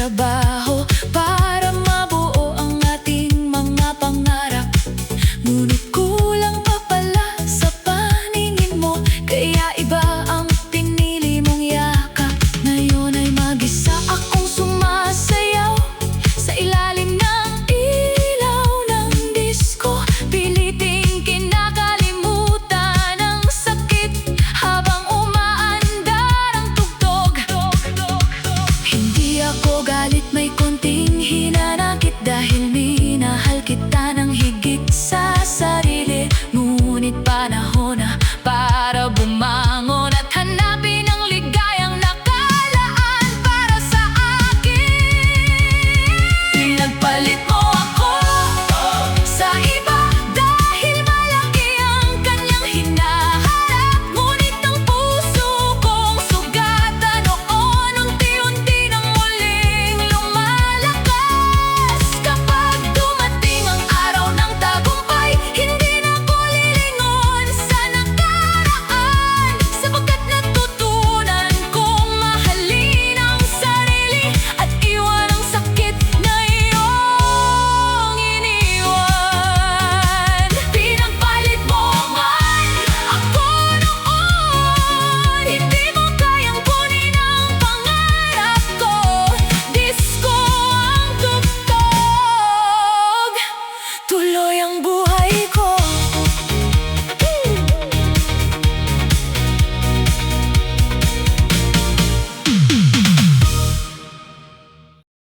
nagtatrabaho para mabuo ang ating mga pangarap. Ngunit kulang pa pala sa paningin mo, kaya iba ang pinili mong yakap. Ngayon ay mag-isa akong sumasayaw sa ilalim ng ilaw ng disco. Piliting kinakalimutan ang sakit habang umaandar ang tugtog. Hindi ako galit, may konting hinanakit dahil minahal kita ng higit sa